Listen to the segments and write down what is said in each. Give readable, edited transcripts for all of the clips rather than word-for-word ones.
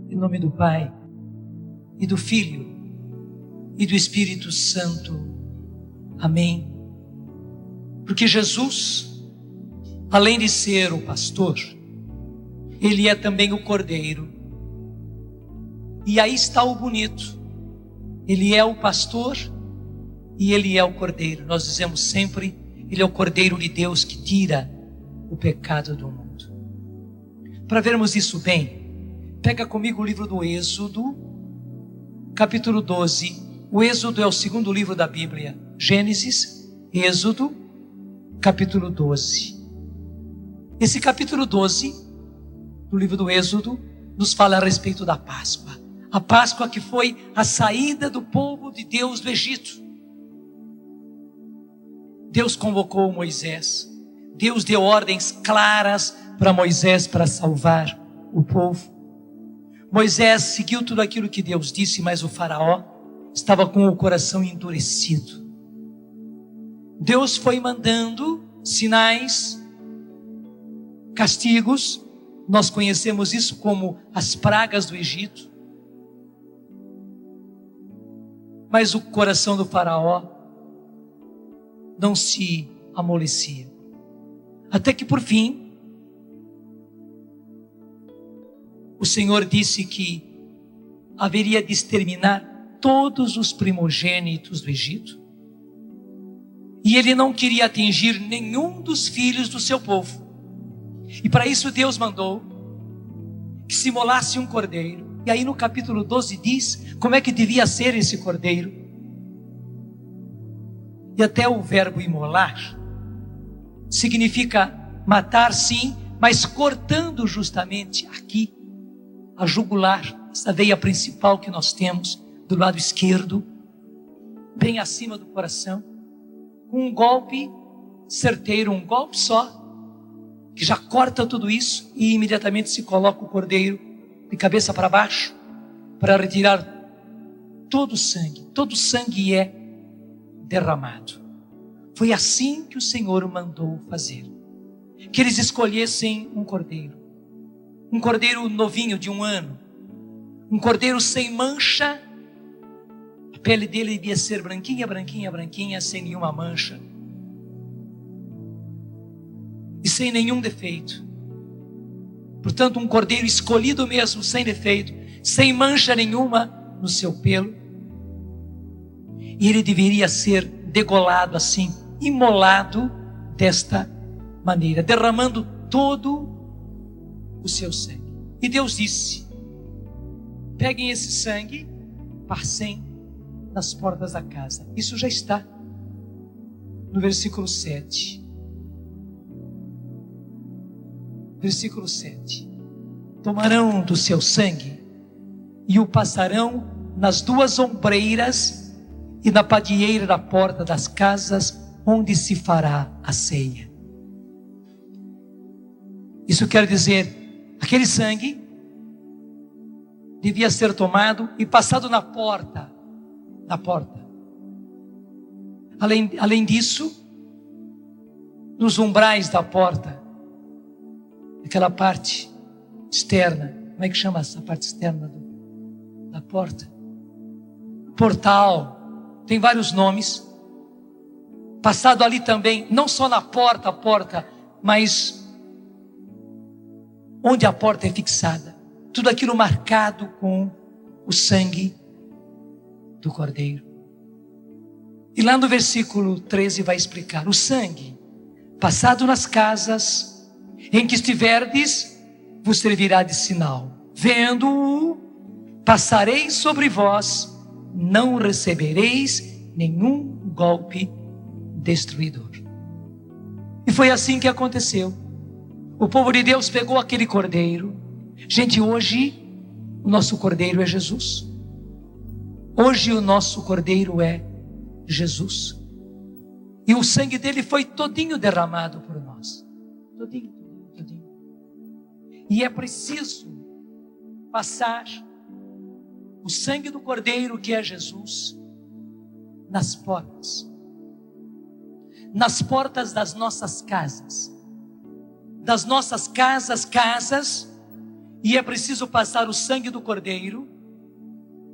Em nome do Pai, e do Filho, e do Espírito Santo. Amém. Porque Jesus, além de ser o pastor, Ele é também o cordeiro. E aí está o bonito. Ele é o pastor e Ele é o cordeiro. Nós dizemos sempre, Ele é o cordeiro de Deus que tira o pecado do mundo. Para vermos isso bem, pega comigo o livro do Êxodo, capítulo 12. O Êxodo é o segundo livro da Bíblia. Gênesis, Êxodo, capítulo 12. Esse capítulo 12 do livro do Êxodo nos fala a respeito da Páscoa. A Páscoa que foi a saída do povo de Deus do Egito. Deus convocou Moisés. Deus deu ordens claras para Moisés para salvar o povo. Moisés seguiu tudo aquilo que Deus disse, mas o faraó estava com o coração endurecido. Deus foi mandando sinais, castigos. Nós conhecemos isso como as pragas do Egito. Mas o coração do faraó não se amolecia. Até que por fim, o Senhor disse que haveria de exterminar todos os primogênitos do Egito. E Ele não queria atingir nenhum dos filhos do seu povo. E para isso Deus mandou que se imolasse um cordeiro. E aí no capítulo 12 diz como é que devia ser esse cordeiro. E até o verbo imolar significa matar, sim, mas cortando justamente aqui a jugular, essa veia principal que nós temos do lado esquerdo, bem acima do coração, com um golpe certeiro, um golpe só, que já corta tudo isso e imediatamente se coloca o cordeiro de cabeça para baixo para retirar todo o sangue. Todo o sangue é derramado. Foi assim que o Senhor mandou fazer. Que eles escolhessem um cordeiro novinho de 1 ano, um cordeiro sem mancha. A pele dele devia ser branquinha, branquinha, branquinha, sem nenhuma mancha e sem nenhum defeito. Portanto, um cordeiro escolhido mesmo, sem defeito, sem mancha nenhuma no seu pelo. E ele deveria ser degolado assim, imolado desta maneira, derramando todo o seu sangue. E Deus disse: peguem esse sangue, passem nas portas da casa. Isso já está no versículo 7. Versículo 7. Tomarão do seu sangue e o passarão nas 2 ombreiras e na padieira da porta das casas onde se fará a ceia. Isso quer dizer, aquele sangue devia ser tomado e passado na porta. Além disso, nos umbrais da porta, aquela parte externa, como é que chama essa parte externa da porta? Portal, tem vários nomes. Passado ali também, não só na porta, mas onde a porta é fixada, tudo aquilo marcado com o sangue do cordeiro. E lá no versículo 13 vai explicar: o sangue passado nas casas em que estiverdes vos servirá de sinal. Vendo-o, passareis sobre vós, não recebereis nenhum golpe destruidor. E foi assim que aconteceu. O povo de Deus pegou aquele cordeiro. Gente, hoje o nosso cordeiro é Jesus. Hoje o nosso cordeiro é Jesus. E o sangue dele foi todinho derramado por nós. Todinho. E é preciso passar o sangue do cordeiro, que é Jesus, nas portas. Nas portas das nossas casas. Das nossas casas E é preciso passar o sangue do Cordeiro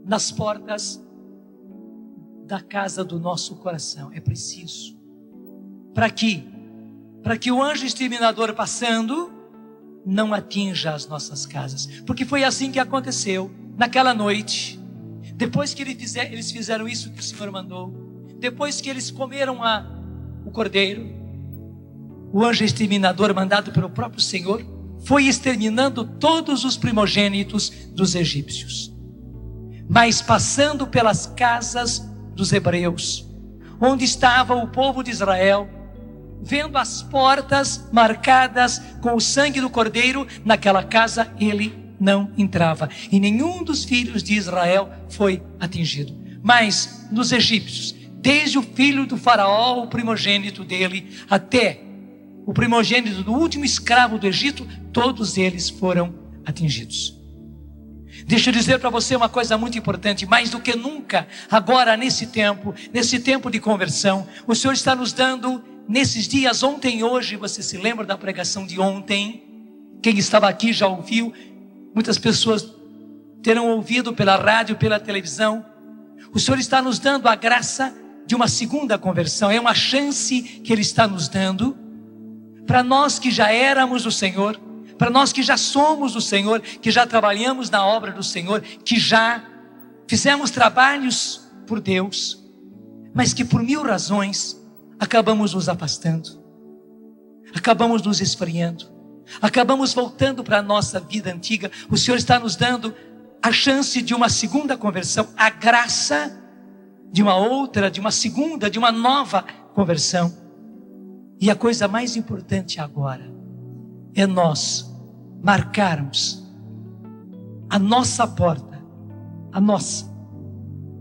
nas portas da casa do nosso coração. É preciso. Para quê? Para que o anjo exterminador passando não atinja as nossas casas. Porque foi assim que aconteceu naquela noite. Depois que eles fizeram isso que o Senhor mandou, depois que eles comeram o cordeiro, o anjo exterminador mandado pelo próprio Senhor foi exterminando todos os primogênitos dos egípcios. Mas passando pelas casas dos hebreus, onde estava o povo de Israel, vendo as portas marcadas com o sangue do cordeiro, naquela casa ele não entrava, e nenhum dos filhos de Israel foi atingido. Mas nos egípcios, desde o filho do faraó, o primogênito dele, até o primogênito do último escravo do Egito, todos eles foram atingidos. Deixa eu dizer para você uma coisa muito importante: mais do que nunca, agora nesse tempo de conversão, o Senhor está nos dando, nesses dias, ontem e hoje, você se lembra da pregação de ontem? Quem estava aqui já ouviu, muitas pessoas terão ouvido pela rádio, pela televisão. O Senhor está nos dando a graça de uma segunda conversão, é uma chance que Ele está nos dando, para nós que já éramos do Senhor, para nós que já somos do Senhor, que já trabalhamos na obra do Senhor, que já fizemos trabalhos por Deus, mas que por mil razões acabamos nos afastando, acabamos nos esfriando, acabamos voltando para a nossa vida antiga. O Senhor está nos dando a chance de uma segunda conversão, a graça de uma outra, de uma segunda, de uma nova conversão. E a coisa mais importante agora é nós marcarmos a nossa porta,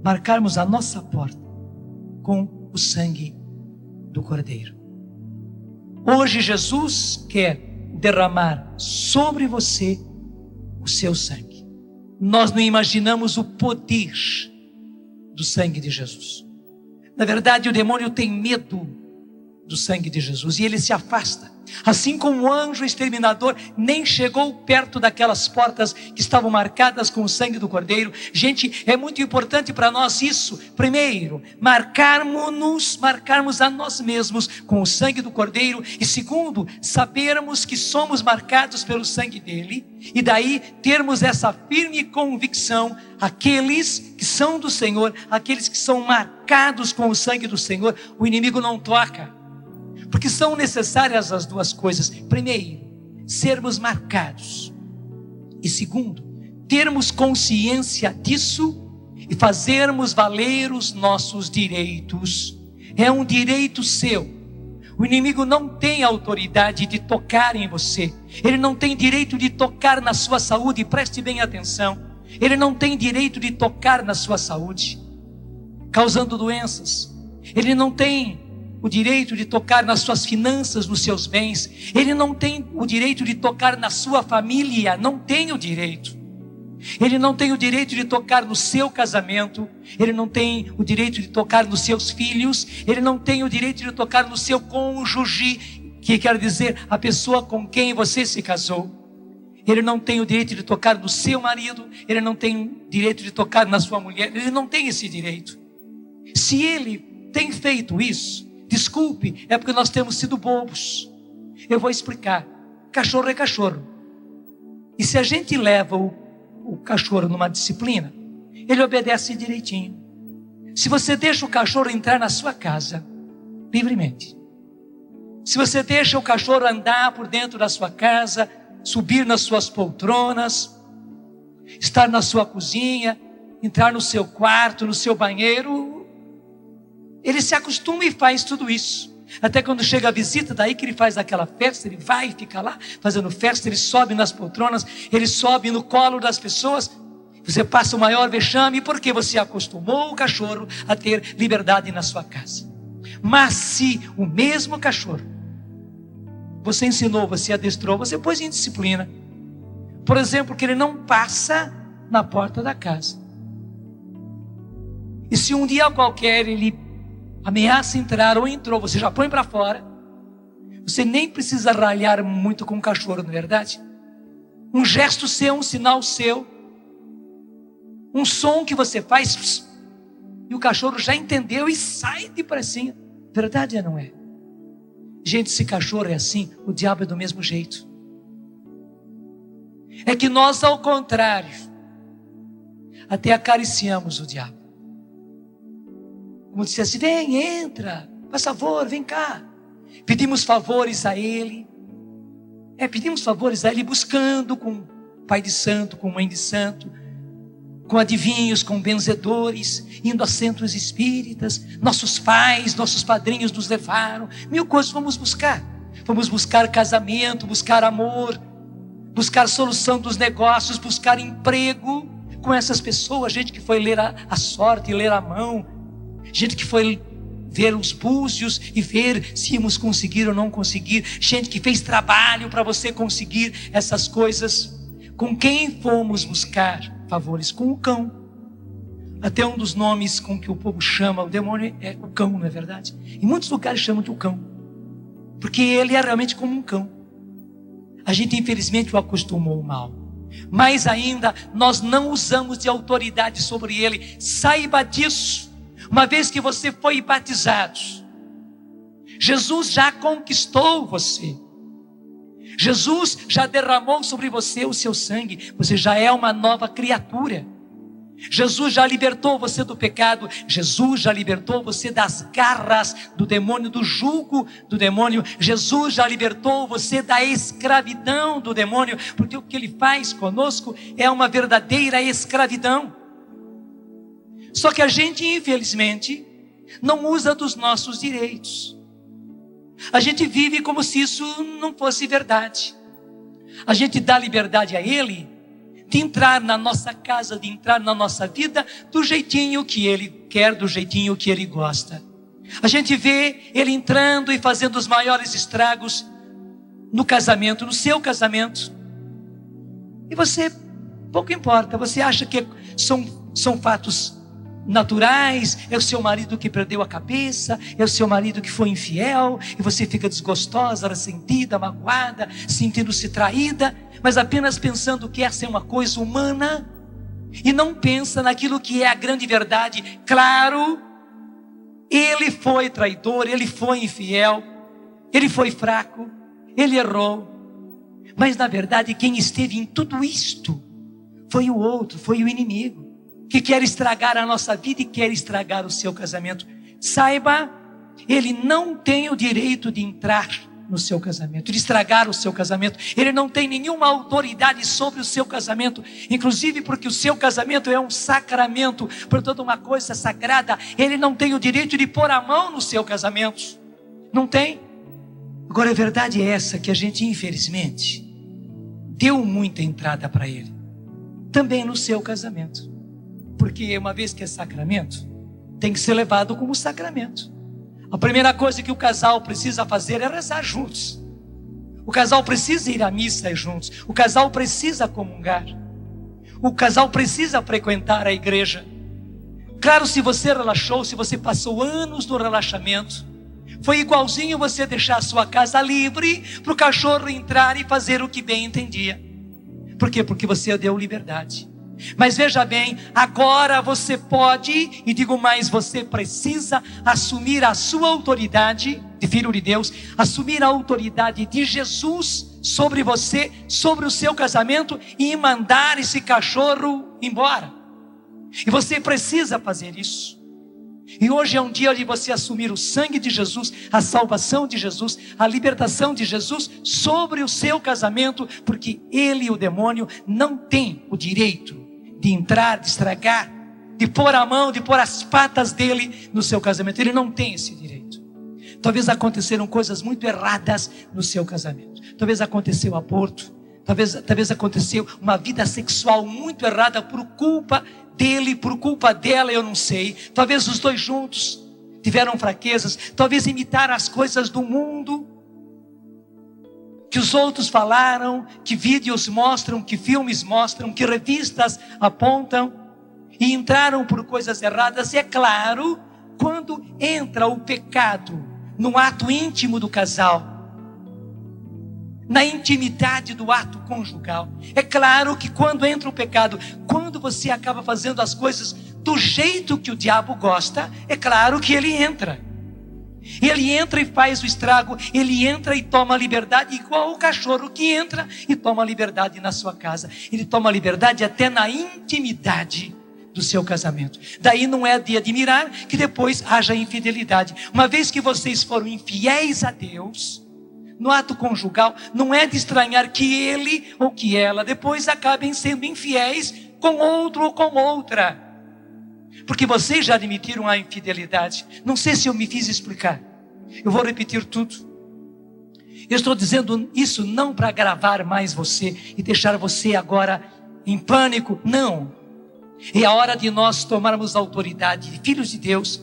marcarmos a nossa porta com o sangue do Cordeiro. Hoje Jesus quer derramar sobre você o seu sangue. Nós não imaginamos o poder do sangue de Jesus. Na verdade, o demônio tem medo do sangue de Jesus e ele se afasta. Assim como o anjo exterminador nem chegou perto daquelas portas que estavam marcadas com o sangue do Cordeiro. Gente, é muito importante para nós isso. Primeiro, marcarmos a nós mesmos com o sangue do Cordeiro. E segundo, sabermos que somos marcados pelo sangue dele. E daí termos essa firme convicção, aqueles que são do Senhor, aqueles que são marcados com o sangue do Senhor, o inimigo não toca. Porque são necessárias as duas coisas. Primeiro, sermos marcados. E segundo, termos consciência disso e fazermos valer os nossos direitos. É um direito seu. O inimigo não tem autoridade de tocar em você. Ele não tem direito de tocar na sua saúde. Preste bem atenção. Ele não tem direito de tocar na sua saúde, causando doenças. Ele não tem o direito de tocar nas suas finanças, nos seus bens. Ele não tem o direito de tocar na sua família. Não tem o direito. Ele não tem o direito de tocar no seu casamento. Ele não tem o direito de tocar nos seus filhos. Ele não tem o direito de tocar no seu cônjuge, que quer dizer a pessoa com quem você se casou. Ele não tem o direito de tocar no seu marido. Ele não tem o direito de tocar na sua mulher. Ele não tem esse direito. Se ele tem feito isso, desculpe, é porque nós temos sido bobos. Eu vou explicar. Cachorro é cachorro. E se a gente leva o cachorro numa disciplina, ele obedece direitinho. Se você deixa o cachorro entrar na sua casa livremente, se você deixa o cachorro andar por dentro da sua casa, subir nas suas poltronas, estar na sua cozinha, entrar no seu quarto, no seu banheiro, ele se acostuma e faz tudo isso. Até quando chega a visita, daí que ele faz aquela festa, ele vai e fica lá fazendo festa, ele sobe nas poltronas, ele sobe no colo das pessoas. Você passa o maior vexame porque você acostumou o cachorro a ter liberdade na sua casa. Mas se o mesmo cachorro você ensinou, você adestrou, você pôs em disciplina, por exemplo, que ele não passa na porta da casa, e se um dia qualquer ele ameaça entrar ou entrou, você já põe para fora. Você nem precisa ralhar muito com o cachorro, não é verdade? um gesto seu, um sinal seu, um som que você faz, e o cachorro já entendeu e sai depressinha. Verdade ou não é? Gente, se cachorro é assim, o diabo é do mesmo jeito. É que nós, ao contrário, até acariciamos o diabo. Como disse assim, vem, entra, faz favor, vem cá. Pedimos favores a ele. Pedimos favores a ele buscando com pai de santo, com mãe de santo, com adivinhos, com benzedores, indo a centros espíritas. Nossos pais, nossos padrinhos nos levaram. Mil coisas vamos buscar. Vamos buscar casamento, buscar amor, buscar solução dos negócios, buscar emprego com essas pessoas. Gente que foi ler a sorte e ler a mão. Gente que foi ver os búzios e ver se íamos conseguir ou não conseguir. Gente que fez trabalho para você conseguir essas coisas. Com quem fomos buscar favores? Com o cão. Até um dos nomes com que o povo chama o demônio é o cão, não é verdade? Em muitos lugares chamam de o cão, porque ele é realmente como um cão. A gente infelizmente o acostumou mal. Mais ainda, nós não usamos de autoridade sobre ele. Saiba disso. Uma vez que você foi batizado, Jesus já conquistou você. Jesus já derramou sobre você o seu sangue. Você já é uma nova criatura. Jesus já libertou você do pecado. Jesus já libertou você das garras do demônio, do jugo do demônio. Jesus já libertou você da escravidão do demônio, porque o que ele faz conosco é uma verdadeira escravidão. Só que a gente, infelizmente, não usa dos nossos direitos. A gente vive como se isso não fosse verdade. A gente dá liberdade a ele de entrar na nossa casa, de entrar na nossa vida do jeitinho que ele quer, do jeitinho que ele gosta. A gente vê ele entrando e fazendo os maiores estragos no casamento, no seu casamento. E você, pouco importa, você acha que são fatos naturais, é o seu marido que perdeu a cabeça, é o seu marido que foi infiel, e você fica desgostosa, ressentida, magoada, sentindo-se traída, mas apenas pensando que essa é uma coisa humana, e não pensa naquilo que é a grande verdade. Claro, ele foi traidor, ele foi infiel, ele foi fraco, ele errou, mas na verdade quem esteve em tudo isto foi o outro, foi o inimigo, que quer estragar a nossa vida e quer estragar o seu casamento. Saiba, ele não tem o direito de entrar no seu casamento, de estragar o seu casamento. Ele não tem nenhuma autoridade sobre o seu casamento, inclusive porque o seu casamento é um sacramento, portanto uma coisa sagrada. Ele não tem o direito de pôr a mão no seu casamento. Não tem. Agora a verdade é essa, que a gente infelizmente deu muita entrada para ele, também no seu casamento. Porque uma vez que é sacramento, tem que ser levado como sacramento. A primeira coisa que o casal precisa fazer é rezar juntos. O casal precisa ir à missa juntos. O casal precisa comungar. O casal precisa frequentar a igreja. Claro, se você relaxou, se você passou anos no relaxamento, foi igualzinho você deixar a sua casa livre para o cachorro entrar e fazer o que bem entendia. Por quê? Porque você deu liberdade. Mas veja bem, agora você pode, e digo mais, você precisa assumir a sua autoridade de filho de Deus, assumir a autoridade de Jesus sobre você, sobre o seu casamento, e mandar esse cachorro embora. E você precisa fazer isso. E hoje é um dia de você assumir o sangue de Jesus, a salvação de Jesus, a libertação de Jesus sobre o seu casamento, porque ele e o demônio não têm o direito de entrar, de estragar, de pôr a mão, de pôr as patas dele no seu casamento. Ele não tem esse direito. Talvez aconteceram coisas muito erradas no seu casamento. Talvez aconteceu aborto. Talvez aconteceu uma vida sexual muito errada por culpa dele, por culpa dela, eu não sei. Talvez os dois juntos tiveram fraquezas. Talvez imitaram as coisas do mundo, que os outros falaram, que vídeos mostram, que filmes mostram, que revistas apontam, e entraram por coisas erradas. E é claro, quando entra o pecado no ato íntimo do casal, na intimidade do ato conjugal. É claro que quando entra o pecado, quando você acaba fazendo as coisas do jeito que o diabo gosta, é claro que ele entra. Ele entra e faz o estrago, ele entra e toma a liberdade, igual o cachorro que entra e toma a liberdade na sua casa. Ele toma a liberdade até na intimidade do seu casamento. Daí não é de admirar que depois haja infidelidade. Uma vez que vocês foram infiéis a Deus, no ato conjugal, não é de estranhar que ele ou que ela depois acabem sendo infiéis com outro ou com outra. Porque vocês já admitiram a infidelidade. Não sei se eu me fiz explicar. Eu vou repetir tudo. Eu estou dizendo isso não para agravar mais você e deixar você agora em pânico. Não. É a hora de nós tomarmos a autoridade de filhos de Deus,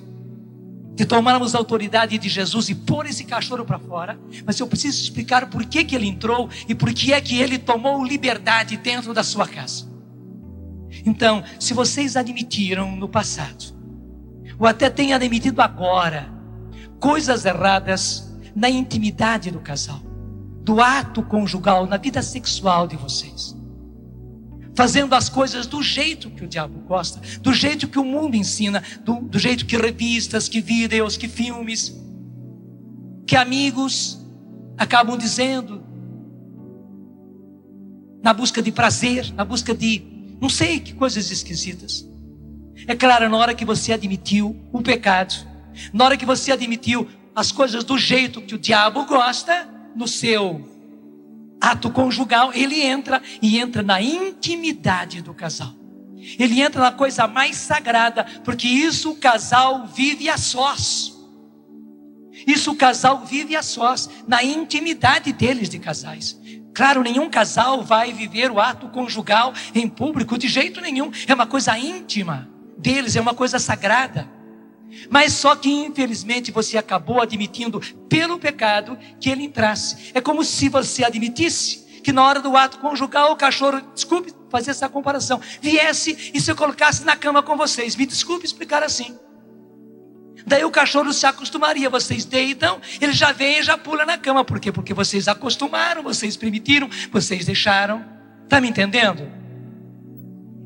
de tomarmos a autoridade de Jesus e pôr esse cachorro para fora. Mas eu preciso explicar por que ele entrou e por que é que ele tomou liberdade dentro da sua casa. Então, se vocês admitiram no passado, ou até têm admitido agora, coisas erradas na intimidade do casal, do ato conjugal, na vida sexual de vocês, fazendo as coisas do jeito que o diabo gosta, do jeito que o mundo ensina, do jeito que revistas, que vídeos, que filmes, que amigos acabam dizendo, na busca de prazer, na busca de não sei que coisas esquisitas. É claro, na hora que você admitiu o pecado, na hora que você admitiu as coisas do jeito que o diabo gosta, no seu ato conjugal, ele entra e entra na intimidade do casal. Ele entra na coisa mais sagrada, porque isso o casal vive a sós. Isso o casal vive a sós, na intimidade deles de casais. Claro, nenhum casal vai viver o ato conjugal em público, de jeito nenhum. É uma coisa íntima deles, é uma coisa sagrada. Mas só que infelizmente você acabou admitindo pelo pecado que ele entrasse. É como se você admitisse que na hora do ato conjugal o cachorro, desculpe fazer essa comparação, viesse e se colocasse na cama com vocês. Me desculpe explicar assim. Daí o cachorro se acostumaria, vocês deitam, ele já vem e já pula na cama. Por quê? Porque vocês acostumaram, vocês permitiram, vocês deixaram. Está me entendendo?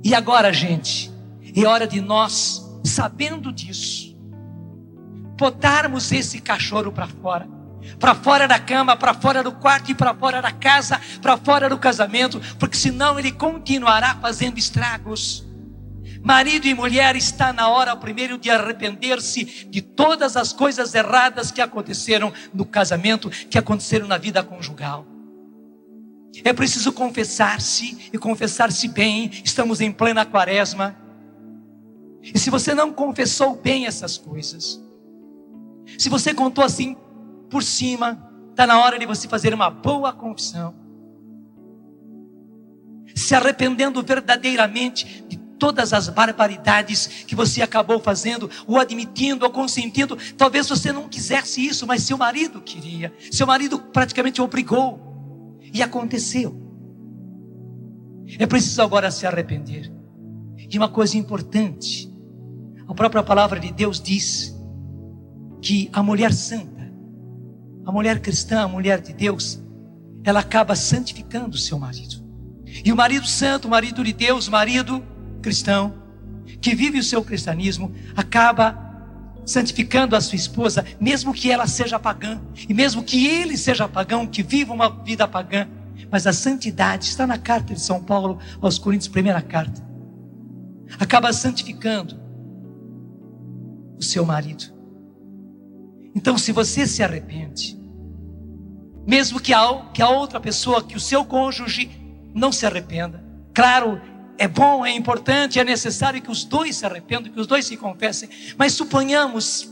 E agora, gente, é hora de nós, sabendo disso, botarmos esse cachorro para fora da cama, para fora do quarto e para fora da casa, para fora do casamento, porque senão ele continuará fazendo estragos. Marido e mulher, está na hora primeiro de arrepender-se de todas as coisas erradas que aconteceram no casamento, que aconteceram na vida conjugal. É preciso confessar-se e confessar-se bem. Estamos em plena quaresma. E se você não confessou bem essas coisas, se você contou assim por cima, está na hora de você fazer uma boa confissão, se arrependendo verdadeiramente de todas as barbaridades que você acabou fazendo, ou admitindo, ou consentindo. Talvez você não quisesse isso, mas seu marido queria, seu marido praticamente obrigou, e aconteceu. É preciso agora se arrepender. E uma coisa importante, a própria palavra de Deus diz que a mulher santa, a mulher cristã, a mulher de Deus, ela acaba santificando o seu marido. E o marido santo, o marido de Deus, o marido cristão, que vive o seu cristianismo, acaba santificando a sua esposa, mesmo que ela seja pagã, e mesmo que ele seja pagão, que viva uma vida pagã. Mas a santidade está na carta de São Paulo aos Coríntios, primeira carta, acaba santificando o seu marido. Então, se você se arrepende, mesmo que a outra pessoa, que o seu cônjuge não se arrependa, claro, é bom, é importante, é necessário que os dois se arrependam, que os dois se confessem. Mas suponhamos,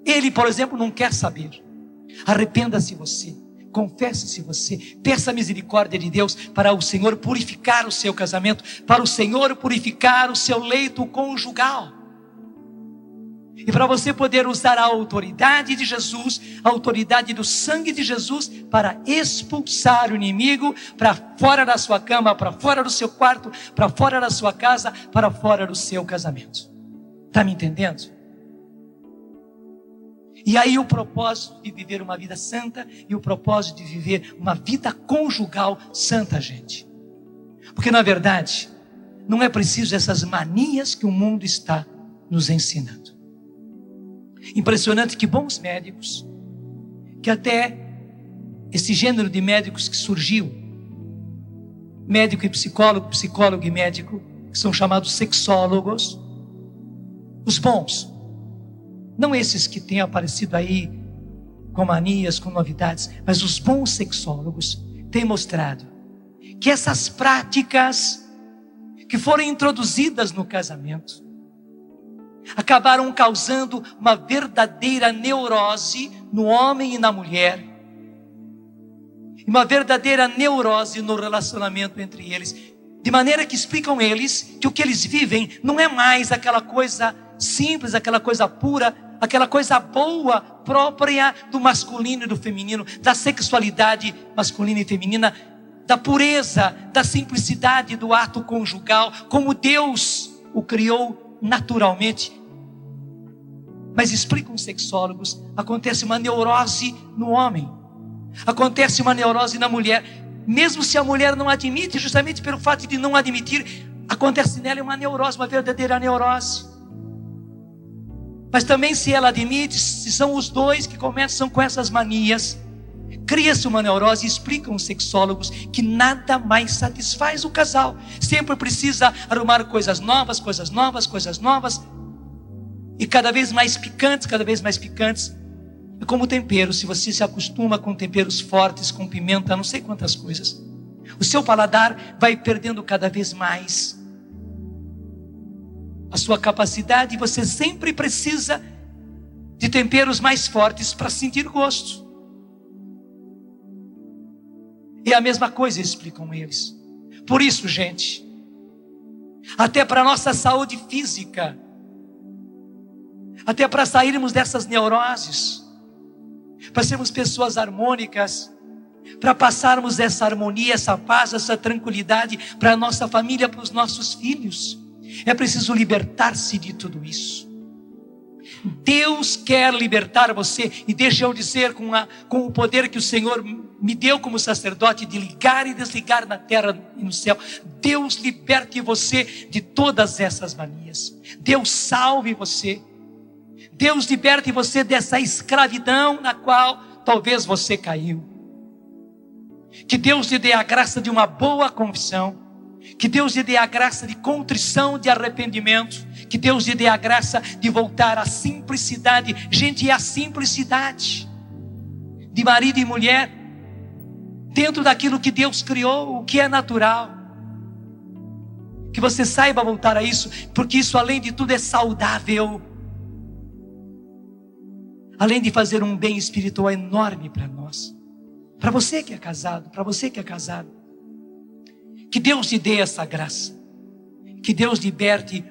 ele, por exemplo, não quer saber. Arrependa-se você, confesse-se você, peça a misericórdia de Deus para o Senhor purificar o seu casamento, para o Senhor purificar o seu leito conjugal. E para você poder usar a autoridade de Jesus, a autoridade do sangue de Jesus, para expulsar o inimigo para fora da sua cama, para fora do seu quarto, para fora da sua casa, para fora do seu casamento. Está me entendendo? E aí o propósito de viver uma vida santa e o propósito de viver uma vida conjugal santa, gente. Porque na verdade, não é preciso essas manias que o mundo está nos ensinando. Impressionante que bons médicos, que até esse gênero de médicos que surgiu, médico e psicólogo, psicólogo e médico, que são chamados sexólogos, os bons, não esses que têm aparecido aí com manias, com novidades, mas os bons sexólogos têm mostrado que essas práticas que foram introduzidas no casamento acabaram causando uma verdadeira neurose no homem e na mulher, uma verdadeira neurose no relacionamento entre eles, de maneira que explicam eles que o que eles vivem não é mais aquela coisa simples, aquela coisa pura, aquela coisa boa, própria do masculino e do feminino, da sexualidade masculina e feminina, da pureza, da simplicidade do ato conjugal, como Deus o criou naturalmente. Mas explicam os sexólogos, acontece uma neurose no homem, acontece uma neurose na mulher, mesmo se a mulher não admite, justamente pelo fato de não admitir, acontece nela uma neurose, uma verdadeira neurose. Mas também se ela admite, se são os dois que começam com essas manias, cria-se uma neurose. E explicam os sexólogos que nada mais satisfaz o casal, sempre precisa arrumar coisas novas, coisas novas, coisas novas, e cada vez mais picantes, cada vez mais picantes. É como tempero, se você se acostuma com temperos fortes, com pimenta, não sei quantas coisas, o seu paladar vai perdendo cada vez mais a sua capacidade, e você sempre precisa de temperos mais fortes para sentir gosto. E a mesma coisa explicam eles. Por isso, gente, até para a nossa saúde física, até para sairmos dessas neuroses, para sermos pessoas harmônicas, para passarmos essa harmonia, essa paz, essa tranquilidade para a nossa família, para os nossos filhos, é preciso libertar-se de tudo isso. Deus quer libertar você, e deixa eu dizer com o poder que o Senhor me deu como sacerdote, de ligar e desligar na terra e no céu. Deus liberte você de todas essas manias. Deus salve você. Deus liberte você dessa escravidão na qual talvez você caiu. Que Deus lhe dê a graça de uma boa confissão. Que Deus lhe dê a graça de contrição, de arrependimento. Que Deus lhe dê a graça de voltar à simplicidade. Gente, é a simplicidade de marido e mulher, dentro daquilo que Deus criou, o que é natural. Que você saiba voltar a isso, porque isso, além de tudo, é saudável. Além de fazer um bem espiritual enorme para nós. Para você que é casado, para você que é casado. Que Deus lhe dê essa graça. Que Deus liberte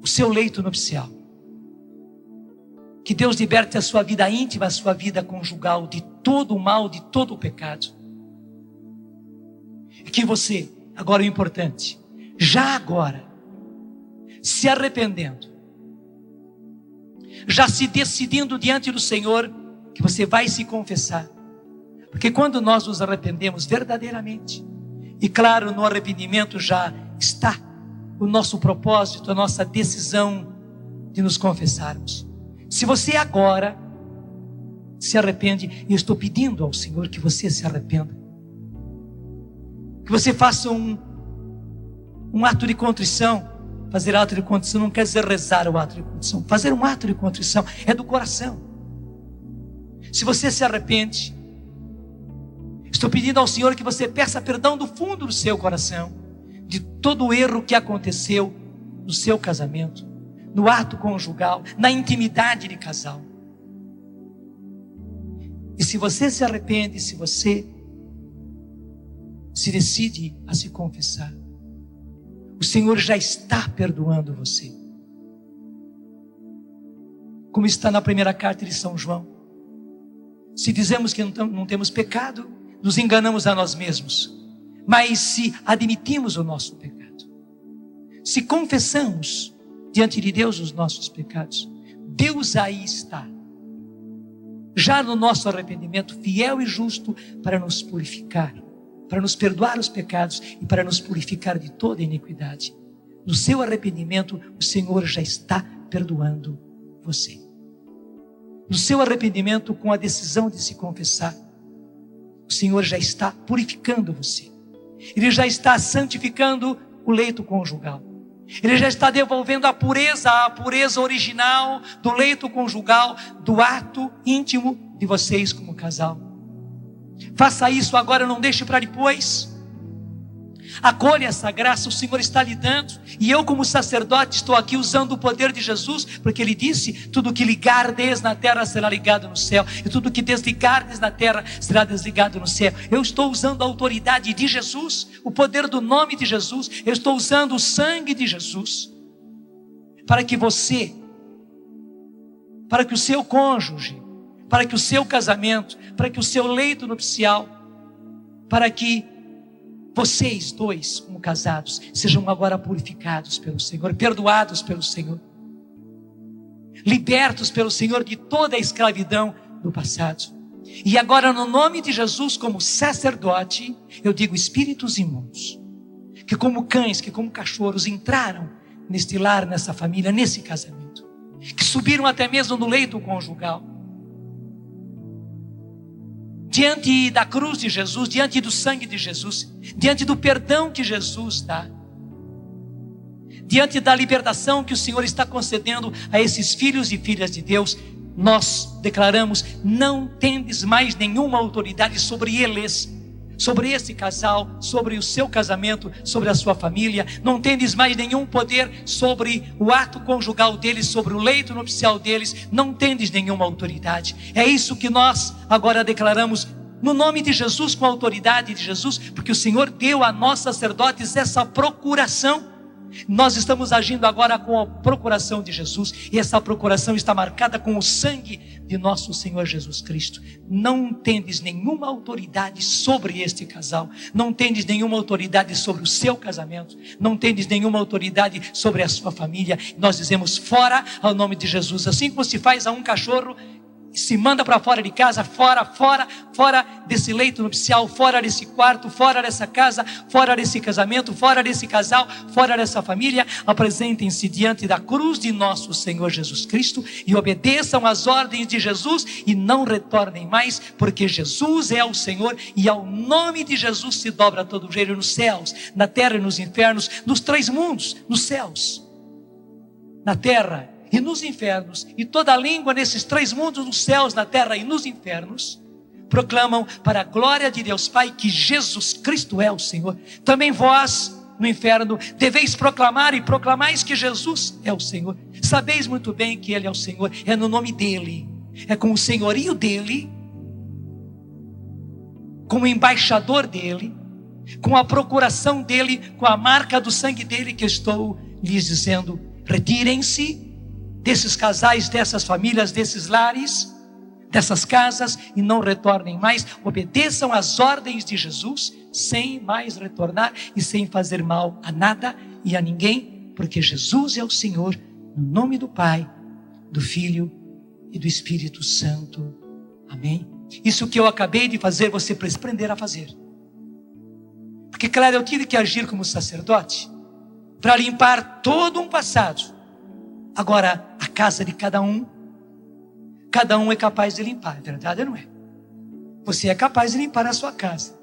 o seu leito nupcial. Que Deus liberte a sua vida íntima, a sua vida conjugal, de todo o mal, de todo o pecado. E que você, agora o importante, já agora, se arrependendo, já se decidindo diante do Senhor, que você vai se confessar. Porque quando nós nos arrependemos verdadeiramente, e claro, no arrependimento já está o nosso propósito, a nossa decisão de nos confessarmos. Se você agora se arrepende, e eu estou pedindo ao Senhor que você se arrependa, que você faça um ato de contrição. Fazer ato de contrição não quer dizer rezar o ato de contrição. Fazer um ato de contrição é do coração. Se você se arrepende, estou pedindo ao Senhor que você peça perdão do fundo do seu coração, de todo o erro que aconteceu no seu casamento, no ato conjugal, na intimidade de casal. E se você se arrepende, se você se decide a se confessar, o Senhor já está perdoando você. Como está na primeira carta de São João. Se dizemos que não temos pecado, nos enganamos a nós mesmos. Mas se admitimos o nosso pecado, se confessamos diante de Deus os nossos pecados, Deus aí está, já no nosso arrependimento, fiel e justo para nos purificar, para nos perdoar os pecados e para nos purificar de toda iniquidade. No seu arrependimento, o Senhor já está perdoando você. No seu arrependimento, com a decisão de se confessar, o Senhor já está purificando você. Ele já está santificando o leito conjugal. Ele já está devolvendo a pureza original do leito conjugal, do ato íntimo de vocês como casal. Faça isso agora, não deixe para depois. Acolha essa graça, o Senhor está lhe dando. E eu, como sacerdote, estou aqui usando o poder de Jesus, porque Ele disse: tudo que ligardes na terra será ligado no céu, e tudo que desligardes na terra será desligado no céu. Eu estou usando a autoridade de Jesus, o poder do nome de Jesus. Eu estou usando o sangue de Jesus, para que você, para que o seu cônjuge, para que o seu casamento, para que o seu leito nupcial, para que vocês dois, como casados, sejam agora purificados pelo Senhor, perdoados pelo Senhor, libertos pelo Senhor de toda a escravidão do passado. E agora, no nome de Jesus, como sacerdote, eu digo: espíritos imundos, que como cães, que como cachorros entraram neste lar, nessa família, nesse casamento, que subiram até mesmo no leito conjugal, diante da cruz de Jesus, diante do sangue de Jesus, diante do perdão que Jesus dá, diante da libertação que o Senhor está concedendo a esses filhos e filhas de Deus, nós declaramos: não tendes mais nenhuma autoridade sobre eles, sobre esse casal, sobre o seu casamento, sobre a sua família. Não tendes mais nenhum poder sobre o ato conjugal deles, sobre o leito nupcial deles. Não tendes nenhuma autoridade. É isso que nós agora declaramos no nome de Jesus, com a autoridade de Jesus, porque o Senhor deu a nós sacerdotes essa procuração. Nós estamos agindo agora com a procuração de Jesus, e essa procuração está marcada com o sangue de nosso Senhor Jesus Cristo. Não tendes nenhuma autoridade sobre este casal, não tendes nenhuma autoridade sobre o seu casamento, não tendes nenhuma autoridade sobre a sua família. Nós dizemos: fora, ao nome de Jesus. Assim como se faz a um cachorro, se manda para fora de casa, fora desse leito nupcial, fora desse quarto, fora dessa casa, fora desse casamento, fora desse casal, fora dessa família. Apresentem-se diante da cruz de nosso Senhor Jesus Cristo e obedeçam às ordens de Jesus e não retornem mais, porque Jesus é o Senhor, e ao nome de Jesus se dobra todo o joelho nos céus, na terra e nos infernos, nos três mundos, nos céus, na terra e nos infernos, e toda a língua nesses três mundos, nos céus, na terra e nos infernos, proclamam para a glória de Deus Pai que Jesus Cristo é o Senhor. Também vós, no inferno, deveis proclamar e proclamais que Jesus é o Senhor. Sabeis muito bem que Ele é o Senhor. É no nome dEle, é com o senhorio dEle, como embaixador dEle, com a procuração dEle, com a marca do sangue dEle, que eu estou lhes dizendo: retirem-se desses casais, dessas famílias, desses lares, dessas casas, e não retornem mais. Obedeçam às ordens de Jesus, sem mais retornar e sem fazer mal a nada e a ninguém, porque Jesus é o Senhor, no nome do Pai, do Filho e do Espírito Santo. Amém? Isso que eu acabei de fazer, você precisa aprender a fazer. Porque, claro, eu tive que agir como sacerdote para limpar todo um passado. Agora, a casa de cada um é capaz de limpar, é verdade ou não é? Você é capaz de limpar a sua casa.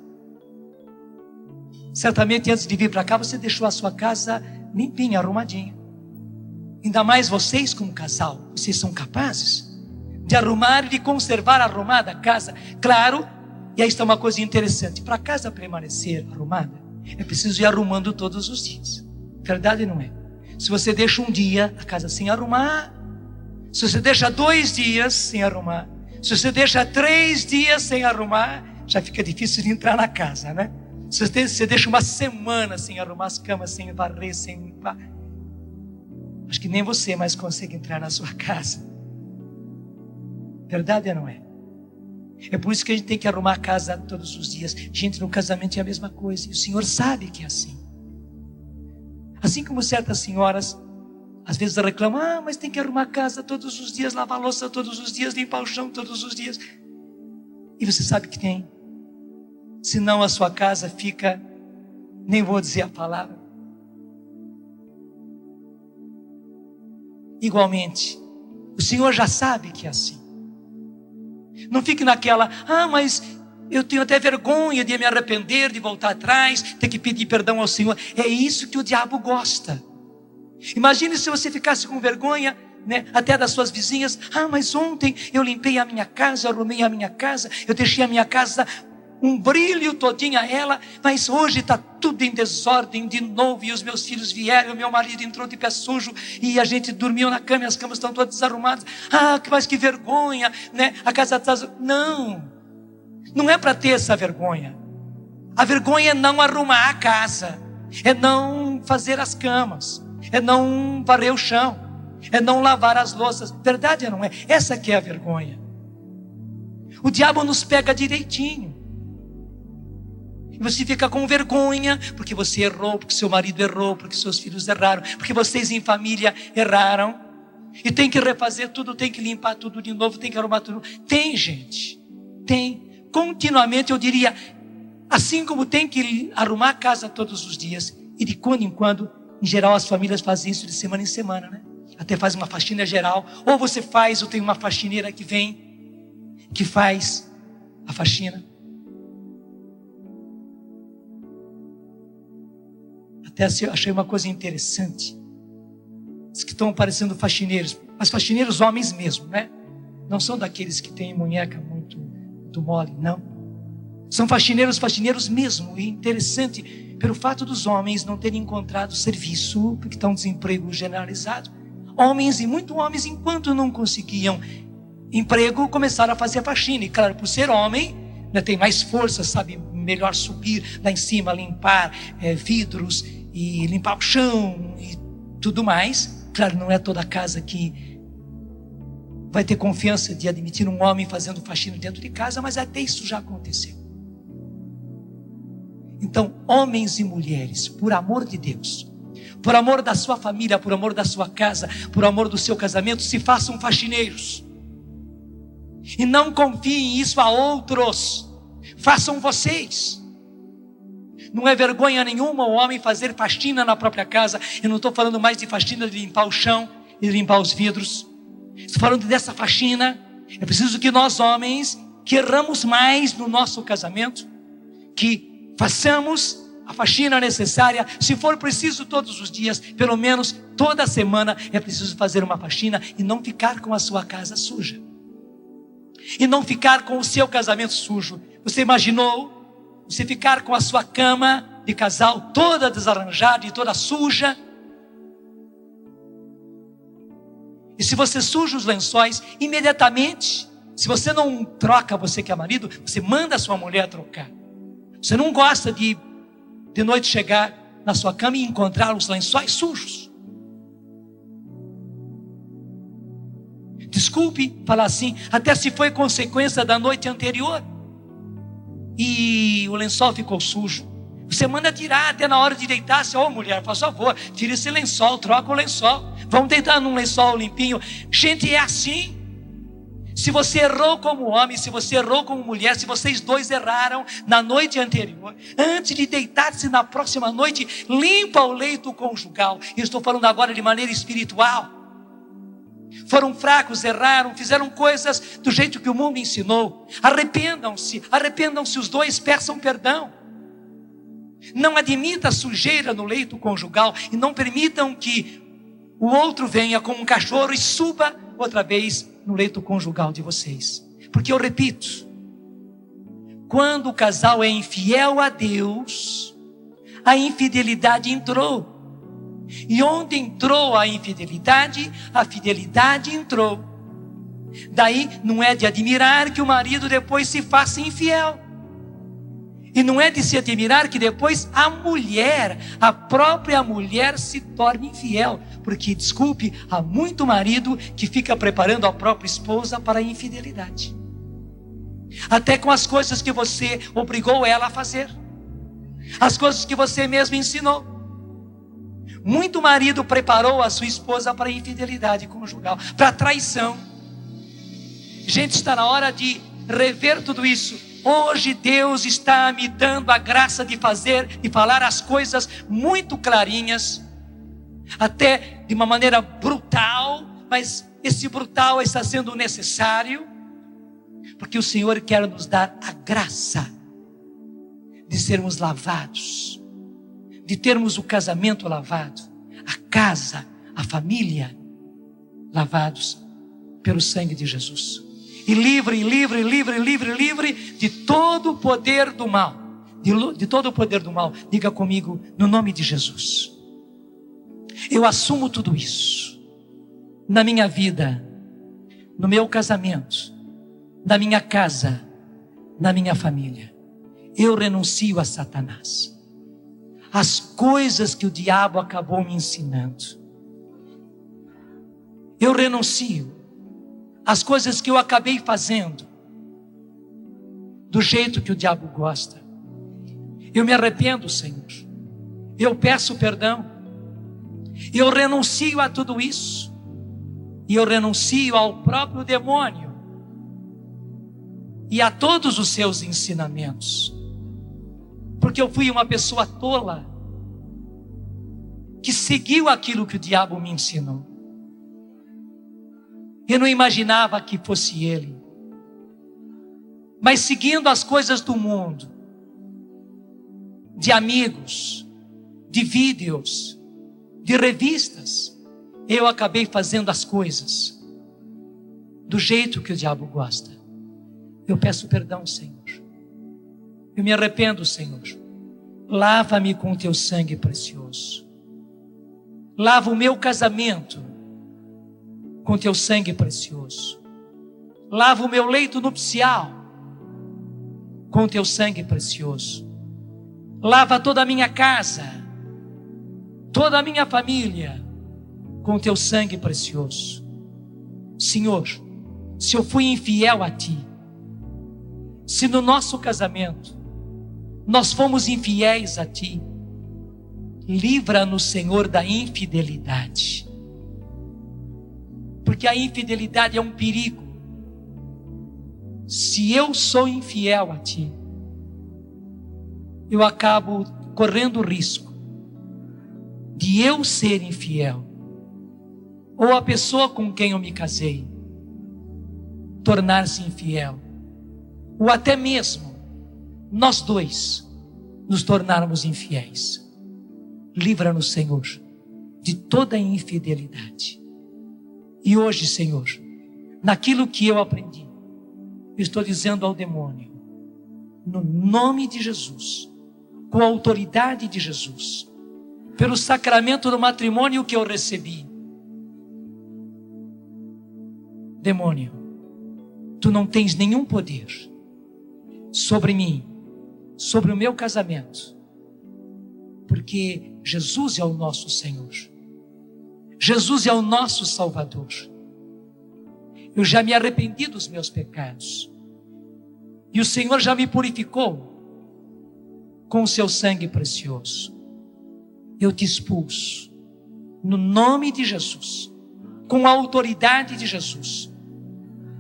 Certamente antes de vir para cá, você deixou a sua casa limpinha, arrumadinha. Ainda mais vocês como casal, vocês são capazes de arrumar e de conservar arrumada a casa. Claro, e aí está uma coisa interessante: para a casa permanecer arrumada, é preciso ir arrumando todos os dias. Verdade ou não é? Se você deixa um dia a casa sem arrumar, se você deixa 2 dias sem arrumar, se você deixa 3 dias sem arrumar, já fica difícil de entrar na casa, né? Se você deixa uma semana sem arrumar as camas, sem varrer, sem limpar, acho que nem você mais consegue entrar na sua casa. Verdade ou não é? É por isso que a gente tem que arrumar a casa todos os dias. Gente, no casamento é a mesma coisa, e o Senhor sabe que é assim. Assim como certas senhoras às vezes reclama, mas tem que arrumar a casa todos os dias, lavar a louça todos os dias, limpar o chão todos os dias. E você sabe que tem. Senão a sua casa fica, nem vou dizer a palavra. Igualmente, o Senhor já sabe que é assim. Não fique naquela, mas eu tenho até vergonha de me arrepender, de voltar atrás, ter que pedir perdão ao Senhor. É isso que o diabo gosta. Imagine se você ficasse com vergonha, né, até das suas vizinhas. Mas ontem eu limpei a minha casa, arrumei a minha casa, eu deixei a minha casa um brilho todinha ela, mas hoje está tudo em desordem de novo, e os meus filhos vieram, o meu marido entrou de pé sujo, e a gente dormiu na cama, e as camas estão todas desarrumadas. Mas que vergonha, né? A casa está... Não é para ter essa vergonha. A vergonha é não arrumar a casa, é não fazer as camas, é não varrer o chão, é não lavar as louças. Verdade ou não é? Essa que é a vergonha. O diabo nos pega direitinho. E você fica com vergonha, porque você errou, porque seu marido errou, porque seus filhos erraram, porque vocês em família erraram. E tem que refazer tudo, tem que limpar tudo de novo, tem que arrumar tudo. Tem, gente. Tem. Continuamente, eu diria, assim como tem que arrumar a casa todos os dias, e de quando em quando, em geral as famílias fazem isso de semana em semana, né? Até faz uma faxina geral. Ou você faz, ou tem uma faxineira que vem, que faz a faxina. Até achei uma coisa interessante. Diz que estão parecendo faxineiros, mas faxineiros homens mesmo, né? Não são daqueles que têm munheca muito mole, não. São faxineiros mesmo. E interessante, pelo fato dos homens não terem encontrado serviço, porque está um desemprego generalizado. Homens, e muito homens, enquanto não conseguiam emprego, começaram a fazer a faxina. E claro, por ser homem, né, tem mais força, sabe melhor subir lá em cima, limpar vidros e limpar o chão e tudo mais. Claro, não é toda casa que vai ter confiança de admitir um homem fazendo faxina dentro de casa, mas até isso já aconteceu. Então, homens e mulheres, por amor de Deus, por amor da sua família, por amor da sua casa, por amor do seu casamento, se façam faxineiros. E não confiem isso a outros. Façam vocês. Não é vergonha nenhuma o homem fazer faxina na própria casa. Eu não estou falando mais de faxina de limpar o chão e limpar os vidros. Estou falando dessa faxina. É preciso que nós homens, que erramos mais no nosso casamento, que façamos a faxina necessária. Se for preciso todos os dias, pelo menos toda semana, é preciso fazer uma faxina e não ficar com a sua casa suja. E não ficar com o seu casamento sujo. Você imaginou você ficar com a sua cama de casal toda desarranjada e toda suja? E se você suja os lençóis, imediatamente, se você não troca, você que é marido, você manda a sua mulher trocar. Você não gosta de noite chegar na sua cama e encontrar os lençóis sujos. Desculpe falar assim, até se foi consequência da noite anterior e o lençol ficou sujo, você manda tirar até na hora de deitar. Mulher, por favor, tira esse lençol, troca o lençol, vamos deitar num lençol limpinho. Gente, é assim. Se você errou como homem, se você errou como mulher, se vocês dois erraram na noite anterior, antes de deitar-se na próxima noite, limpa o leito conjugal. Eu estou falando agora de maneira espiritual. Foram fracos, erraram, fizeram coisas do jeito que o mundo ensinou. Arrependam-se os dois, peçam perdão. Não admita sujeira no leito conjugal e não permitam que o outro venha como um cachorro e suba outra vez no leito conjugal de vocês. Porque eu repito, quando o casal é infiel a Deus, a infidelidade entrou. E onde entrou a infidelidade, a fidelidade entrou. Daí não é de admirar que o marido depois se faça infiel. E não é de se admirar que depois a própria mulher se torne infiel. Porque, desculpe, há muito marido que fica preparando a própria esposa para a infidelidade. Até com as coisas que você obrigou ela a fazer. As coisas que você mesmo ensinou. Muito marido preparou a sua esposa para a infidelidade conjugal, para a traição. Gente, está na hora de rever tudo isso. Hoje Deus está me dando a graça de fazer e falar as coisas muito clarinhas, até de uma maneira brutal, mas esse brutal está sendo necessário, porque o Senhor quer nos dar a graça de sermos lavados, de termos o casamento lavado, a casa, a família lavados pelo sangue de Jesus. E livre de todo o poder do mal. De todo o poder do mal. Diga comigo, no nome de Jesus. Eu assumo tudo isso. Na minha vida, no meu casamento, na minha casa, na minha família. Eu renuncio a Satanás. As coisas que o diabo acabou me ensinando. Eu renuncio as coisas que eu acabei fazendo do jeito que o diabo gosta. Eu me arrependo, Senhor. Eu peço perdão. Eu renuncio a tudo isso. E eu renuncio ao próprio demônio e a todos os seus ensinamentos. Porque eu fui uma pessoa tola que seguiu aquilo que o diabo me ensinou. Eu não imaginava que fosse ele. Mas seguindo as coisas do mundo, de amigos, de vídeos, de revistas, eu acabei fazendo as coisas do jeito que o diabo gosta. Eu peço perdão, Senhor. Eu me arrependo, Senhor. Lava-me com o teu sangue precioso. Lava o meu casamento com teu sangue precioso. Lava o meu leito nupcial com teu sangue precioso. Lava toda a minha casa, toda a minha família com teu sangue precioso. Senhor, se eu fui infiel a ti, se no nosso casamento nós fomos infiéis a ti, livra-nos, Senhor, da infidelidade. Porque a infidelidade é um perigo. Se eu sou infiel a ti, eu acabo correndo o risco de eu ser infiel, ou a pessoa com quem eu me casei tornar-se infiel, ou até mesmo nós dois nos tornarmos infiéis. Livra-nos, Senhor, de toda infidelidade. E hoje, Senhor, naquilo que eu aprendi, eu estou dizendo ao demônio, no nome de Jesus, com a autoridade de Jesus, pelo sacramento do matrimônio que eu recebi, demônio, tu não tens nenhum poder sobre mim, sobre o meu casamento, porque Jesus é o nosso Senhor. Jesus é o nosso Salvador. Eu já me arrependi dos meus pecados. E o Senhor já me purificou com o seu sangue precioso. Eu te expulso no nome de Jesus, com a autoridade de Jesus,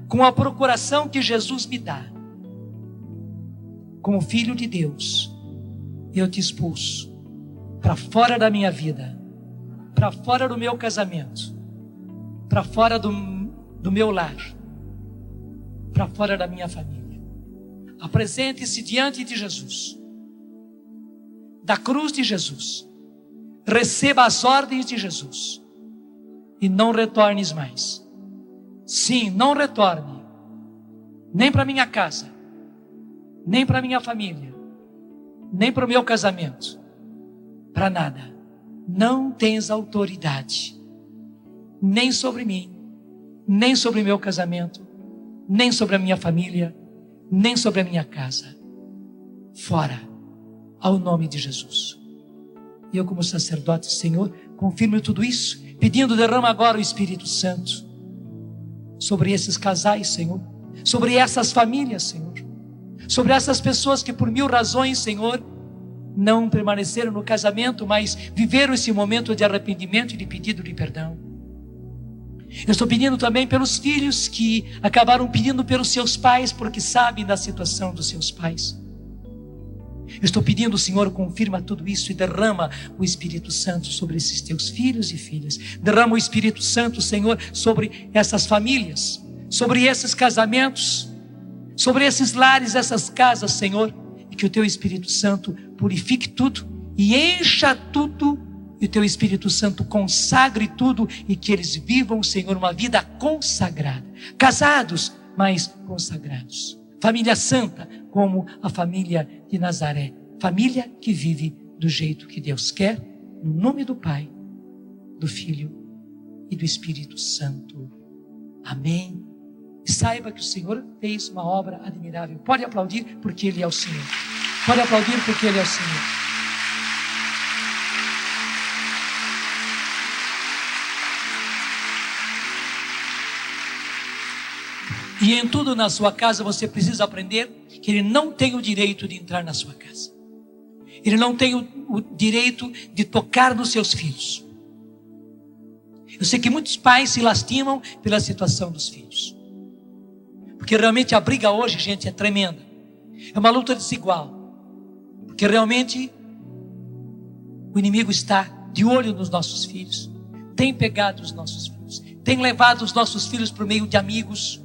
com a procuração que Jesus me dá. Como Filho de Deus, eu te expulso para fora da minha vida, para fora do meu casamento, para fora do meu lar, para fora da minha família. Apresente-se diante de Jesus, da cruz de Jesus. Receba as ordens de Jesus e não retornes mais. Sim, não retorne, nem para minha casa, nem para minha família, nem para o meu casamento, para nada. Não tens autoridade, nem sobre mim, nem sobre o meu casamento, nem sobre a minha família, nem sobre a minha casa. Fora, ao nome de Jesus. E eu, como sacerdote, Senhor, confirmo tudo isso, pedindo, derrama agora o Espírito Santo sobre esses casais, Senhor, sobre essas famílias, Senhor, sobre essas pessoas que por mil razões, Senhor, não permaneceram no casamento, mas viveram esse momento de arrependimento e de pedido de perdão. Eu estou pedindo também pelos filhos que acabaram pedindo pelos seus pais, porque sabem da situação dos seus pais. Eu estou pedindo, Senhor, confirma tudo isso e derrama o Espírito Santo sobre esses teus filhos e filhas. Derrama o Espírito Santo, Senhor, sobre essas famílias, sobre esses casamentos, sobre esses lares, essas casas, Senhor. E que o teu Espírito Santo purifique tudo e encha tudo. E o teu Espírito Santo consagre tudo e que eles vivam, Senhor, uma vida consagrada. Casados, mas consagrados. Família santa, como a família de Nazaré. Família que vive do jeito que Deus quer, no nome do Pai, do Filho e do Espírito Santo. Amém. E saiba que o Senhor fez uma obra admirável. Pode aplaudir porque Ele é o Senhor. Pode aplaudir porque Ele é o Senhor. E em tudo na sua casa você precisa aprender que Ele não tem o direito de entrar na sua casa. Ele não tem o direito de tocar nos seus filhos. Eu sei que muitos pais se lastimam pela situação dos filhos. Porque realmente a briga hoje, gente, é tremenda. É uma luta desigual. Porque realmente o inimigo está de olho nos nossos filhos. Tem pegado os nossos filhos. Tem levado os nossos filhos por meio de amigos.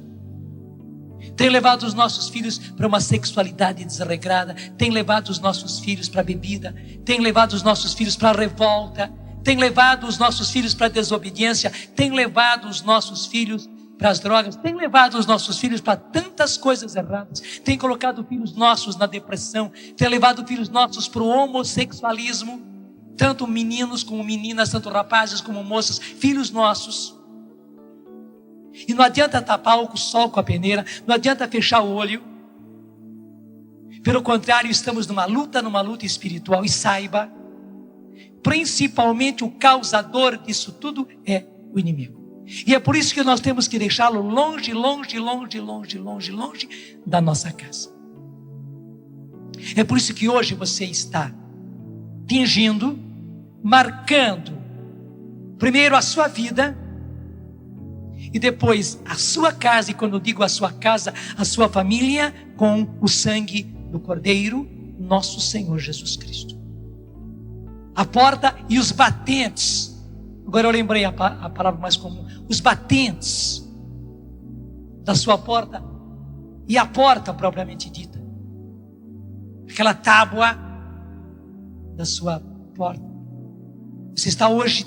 Tem levado os nossos filhos para uma sexualidade desregrada. Tem levado os nossos filhos para a bebida. Tem levado os nossos filhos para a revolta. Tem levado os nossos filhos para a desobediência. Tem levado os nossos filhos para as drogas. Tem levado os nossos filhos para tantas coisas erradas. Tem colocado filhos nossos na depressão. Tem levado filhos nossos para o homossexualismo. Tanto meninos como meninas, tanto rapazes como moças. Filhos nossos. E não adianta tapar o sol com a peneira, não adianta fechar o olho. Pelo contrário, estamos numa luta espiritual. E saiba, principalmente o causador disso tudo é o inimigo. E é por isso que nós temos que deixá-lo longe, longe, longe, longe, longe, longe da nossa casa. É por isso que hoje você está tingindo, marcando, primeiro a sua vida, e depois a sua casa, e quando eu digo a sua casa, a sua família, com o sangue do Cordeiro, nosso Senhor Jesus Cristo. A porta e os batentes. Agora eu lembrei a palavra mais comum. Os batentes da sua porta e a porta propriamente dita. Aquela tábua da sua porta. Você está hoje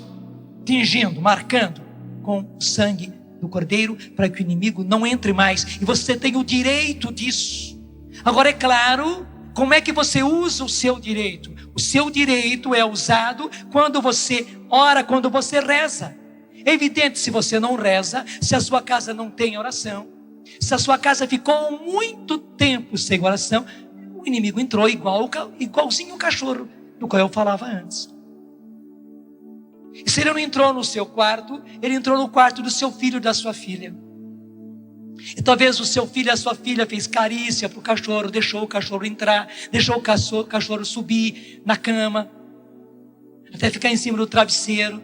tingindo, marcando com o sangue do Cordeiro, para que o inimigo não entre mais, e você tem o direito disso. Agora é claro, como é que você usa o seu direito? O seu direito é usado quando você ora, quando você reza. É evidente, se você não reza, se a sua casa não tem oração, se a sua casa ficou muito tempo sem oração, o inimigo entrou igualzinho o cachorro do qual eu falava antes. E se ele não entrou no seu quarto, ele entrou no quarto do seu filho e da sua filha. E talvez o seu filho e a sua filha fez carícia para o cachorro, deixou o cachorro entrar, deixou o cachorro subir na cama, até ficar em cima do travesseiro.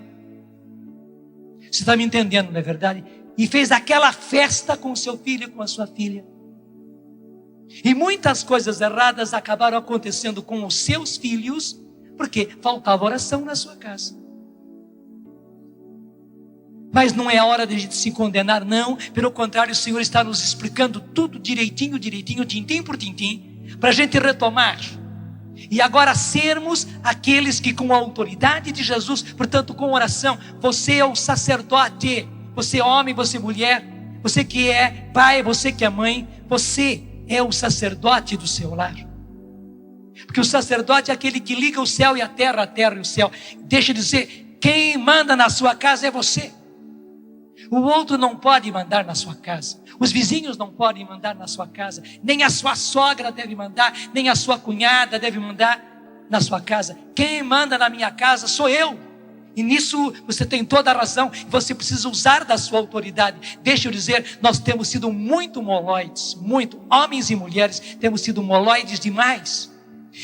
Você está me entendendo, não é verdade? E fez aquela festa com o seu filho e com a sua filha. E muitas coisas erradas acabaram acontecendo com os seus filhos, porque faltava oração na sua casa. Mas não é a hora de a gente se condenar, não. Pelo contrário, o Senhor está nos explicando tudo direitinho, tintim por tintim, para a gente retomar. E agora sermos aqueles que com a autoridade de Jesus, portanto com oração, você é o sacerdote, você é homem, você é mulher, você que é pai, você que é mãe, você é o sacerdote do seu lar. Porque o sacerdote é aquele que liga o céu e a terra e o céu. Deixa eu dizer, quem manda na sua casa é você. O outro não pode mandar na sua casa. Os vizinhos não podem mandar na sua casa. Nem a sua sogra deve mandar. Nem a sua cunhada deve mandar na sua casa. Quem manda na minha casa sou eu. E nisso você tem toda a razão. Você precisa usar da sua autoridade. Deixa eu dizer, nós temos sido muito moloides. Muito, homens e mulheres, temos sido moloides demais.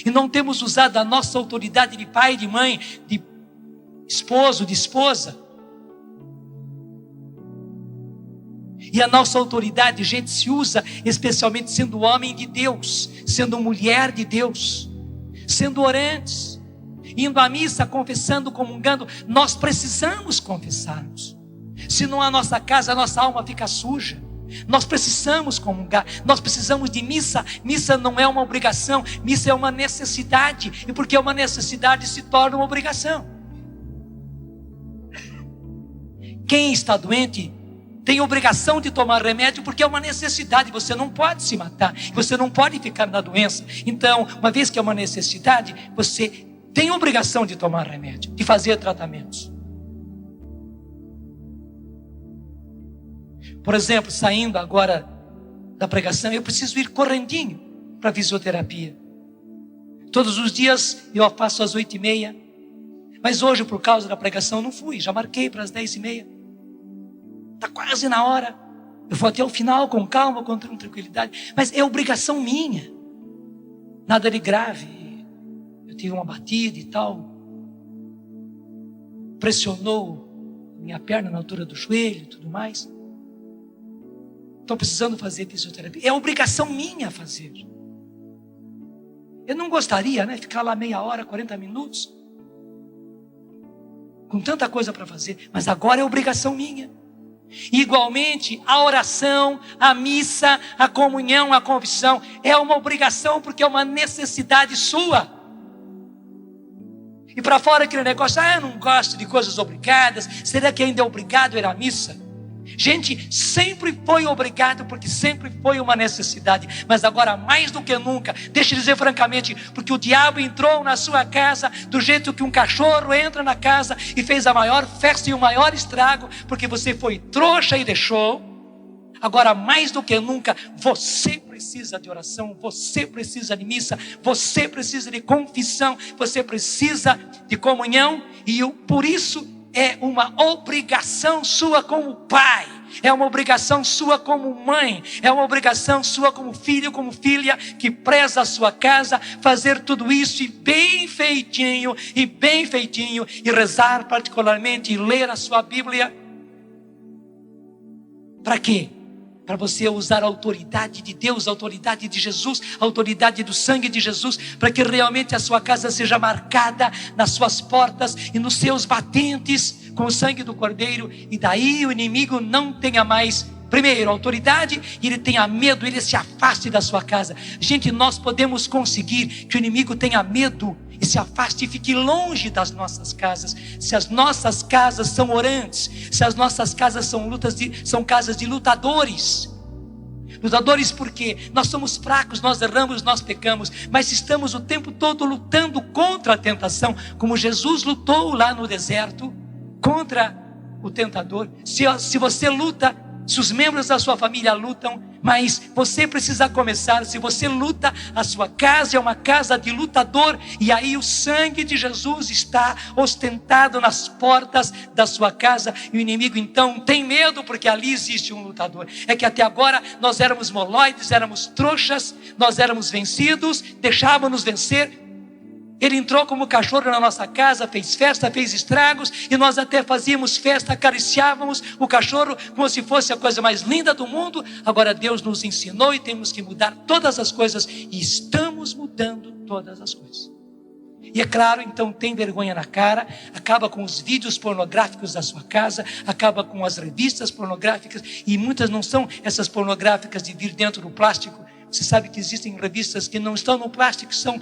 E não temos usado a nossa autoridade de pai, de mãe, de esposo, de esposa. E a nossa autoridade, gente, se usa especialmente sendo homem de Deus, sendo mulher de Deus, sendo orantes, indo à missa, confessando, comungando. Nós precisamos confessarmos. Senão a nossa casa, a nossa alma fica suja. Nós precisamos comungar, nós precisamos de missa. Missa não é uma obrigação, missa é uma necessidade. E porque é uma necessidade, se torna uma obrigação. Quem está doente tem obrigação de tomar remédio, porque é uma necessidade. Você não pode se matar, você não pode ficar na doença. Então, uma vez que é uma necessidade, você tem obrigação de tomar remédio, de fazer tratamentos. Por exemplo, saindo agora da pregação, eu preciso ir correndinho para a fisioterapia. Todos os dias eu faço às 8h30. Mas hoje, por causa da pregação, não fui. Já marquei para as 10h30. Está quase na hora. Eu vou até o final com calma, com tranquilidade. Mas é obrigação minha. Nada de grave. Eu tive uma batida e tal. Pressionou minha perna na altura do joelho e tudo mais. Estou precisando fazer fisioterapia. É obrigação minha fazer. Eu não gostaria, ficar lá meia hora, 40 minutos. Com tanta coisa para fazer. Mas agora é obrigação minha. Igualmente, a oração, a missa, a comunhão, a confissão é uma obrigação, porque é uma necessidade sua. E para fora aquele negócio, eu não gosto de coisas obrigadas. Será que ainda é obrigado ir à missa? Gente, sempre foi obrigado, porque sempre foi uma necessidade. Mas agora mais do que nunca, deixa eu dizer francamente, porque o diabo entrou na sua casa do jeito que um cachorro entra na casa e fez a maior festa e o maior estrago, porque você foi trouxa e deixou. Agora mais do que nunca, você precisa de oração, você precisa de missa, você precisa de confissão, você precisa de comunhão. E por isso é uma obrigação sua como pai, é uma obrigação sua como mãe, é uma obrigação sua como filho, como filha, que preza a sua casa, fazer tudo isso e bem feitinho, e rezar particularmente, e ler a sua Bíblia. Para quê? Para você usar a autoridade de Deus, a autoridade de Jesus, a autoridade do sangue de Jesus, para que realmente a sua casa seja marcada nas suas portas e nos seus batentes com o sangue do Cordeiro. E daí o inimigo não tenha mais, primeiro, autoridade, e ele tenha medo, ele se afaste da sua casa. Gente, nós podemos conseguir que o inimigo tenha medo e se afaste e fique longe das nossas casas. Se as nossas casas são orantes, se as nossas casas são casas de lutadores. Lutadores porque nós somos fracos, nós erramos, nós pecamos, mas estamos o tempo todo lutando contra a tentação, como Jesus lutou lá no deserto contra o tentador. Se você luta, se os membros da sua família lutam, mas você precisa começar. Se você luta, a sua casa é uma casa de lutador, e aí o sangue de Jesus está ostentado nas portas da sua casa, e o inimigo então tem medo, porque ali existe um lutador. É que até agora nós éramos moloides, éramos trouxas, nós éramos vencidos, deixávamos vencer. Ele entrou como cachorro na nossa casa, fez festa, fez estragos, e nós até fazíamos festa, acariciávamos o cachorro como se fosse a coisa mais linda do mundo. Agora Deus nos ensinou e temos que mudar todas as coisas, e estamos mudando todas as coisas. E é claro, então tem vergonha na cara, acaba com os vídeos pornográficos da sua casa, acaba com as revistas pornográficas, e muitas não são essas pornográficas de vir dentro do plástico. Você sabe que existem revistas que não estão no plástico, são